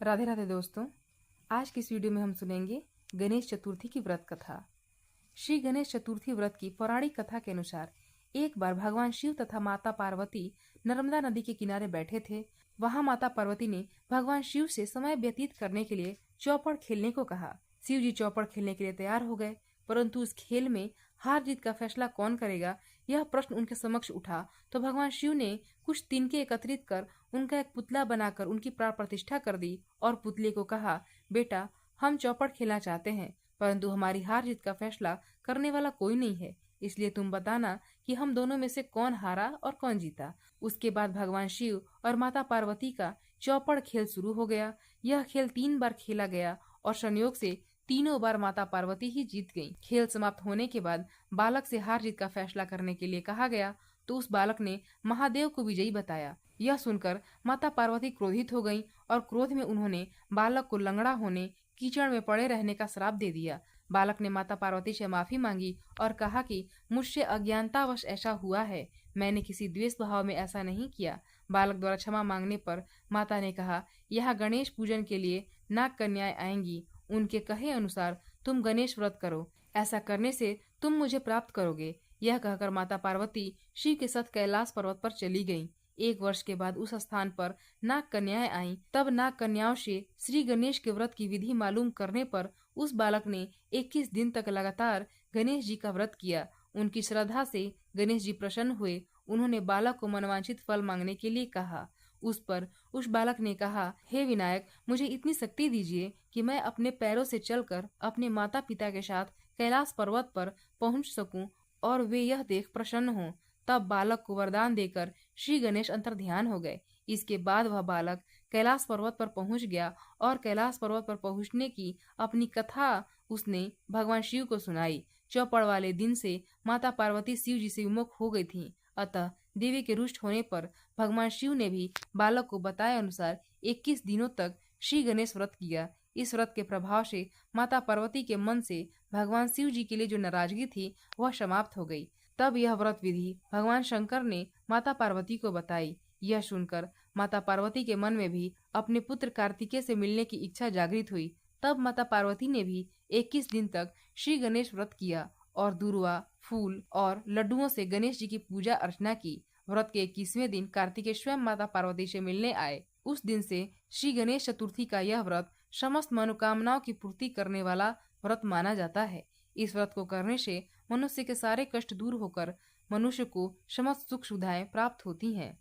राधे राधे दोस्तों, आज की इस वीडियो में हम सुनेंगे गणेश चतुर्थी की व्रत कथा। श्री गणेश चतुर्थी व्रत की पौराणिक कथा के अनुसार एक बार भगवान शिव तथा माता पार्वती नर्मदा नदी के किनारे बैठे थे। वहां माता पार्वती ने भगवान शिव से समय व्यतीत करने के लिए चौपड़ खेलने को कहा। शिव जी चौपड़ खेलने के लिए तैयार हो गए, परंतु उस खेल में हार जीत का फैसला कौन करेगा, यह प्रश्न उनके समक्ष उठा। तो भगवान शिव ने कुछ तिनके एकत्रित कर उनका एक पुतला बनाकर उनकी प्राण प्रतिष्ठा कर दी और पुतले को कहा, बेटा, हम चौपड़ खेलना चाहते हैं, परंतु हमारी हार जीत का फैसला करने वाला कोई नहीं है, इसलिए तुम बताना कि हम दोनों में से कौन हारा और कौन जीता। उसके बाद भगवान शिव और माता पार्वती का चौपड़ खेल शुरू हो गया। यह खेल 3 बार खेला गया और संयोग से तीनों बार माता पार्वती ही जीत गईं। खेल समाप्त होने के बाद बालक से हार जीत का फैसला करने के लिए कहा गया, तो उस बालक ने महादेव को विजयी बताया। यह सुनकर माता पार्वती क्रोधित हो गईं और क्रोध में उन्होंने बालक को लंगड़ा होने, कीचड़ में पड़े रहने का श्राप दे दिया। बालक ने माता पार्वती से माफी मांगी और कहा कि मुझसे अज्ञानतावश ऐसा हुआ है, मैंने किसी द्वेष भाव में ऐसा नहीं किया। बालक द्वारा क्षमा मांगने पर माता ने कहा, यहाँ गणेश पूजन के लिए नाग कन्याएं आएंगी, उनके कहे अनुसार तुम गणेश व्रत करो, ऐसा करने से तुम मुझे प्राप्त करोगे। यह कहकर माता पार्वती शिव के साथ कैलाश पर्वत पर चली गईं। 1 वर्ष के बाद उस स्थान पर नाग कन्याएं आईं। तब नाग कन्याओं से श्री गणेश के व्रत की विधि मालूम करने पर उस बालक ने 21 दिन तक लगातार गणेश जी का व्रत किया। उनकी श्रद्धा से गणेश जी प्रसन्न हुए। उन्होंने बालक को मनवांछित फल मांगने के लिए कहा। उस पर उस बालक ने कहा, हे विनायक, मुझे इतनी शक्ति दीजिए कि मैं अपने पैरों से चलकर अपने माता पिता के साथ कैलाश पर्वत पर पहुंच सकूं और वे यह देख प्रसन्न हों। तब बालक को वरदान देकर श्री गणेश अंतर्ध्यान हो गए। इसके बाद वह बालक कैलाश पर्वत पर पहुंच गया और कैलाश पर्वत पर पहुंचने की अपनी कथा उसने भगवान शिव को सुनाई। चौपड़ वाले दिन से माता पार्वती शिव जी से विमुख हो गई थीं। अतः देवी के रुष्ट होने पर भगवान शिव ने भी बालक को बताए अनुसार 21 दिनों तक श्री गणेश व्रत किया। इस व्रत के प्रभाव से माता पार्वती के मन से भगवान शिव जी के लिए जो नाराजगी थी वह समाप्त हो गई। तब यह व्रत विधि भगवान शंकर ने माता पार्वती को बताई। यह सुनकर माता पार्वती के मन में भी अपने पुत्र कार्तिकेय से मिलने की इच्छा जागृत हुई। तब माता पार्वती ने भी 21 दिन तक श्री गणेश व्रत किया और दूर्वा, फूल और लड्डुओं से गणेश जी की पूजा अर्चना की। व्रत के 21वें दिन कार्तिकेय स्वयं माता पार्वती से मिलने आए। उस दिन से श्री गणेश चतुर्थी का यह व्रत समस्त मनोकामनाओं की पूर्ति करने वाला व्रत माना जाता है। इस व्रत को करने से मनुष्य के सारे कष्ट दूर होकर मनुष्य को समस्त सुख सुविधाएं प्राप्त होती हैं।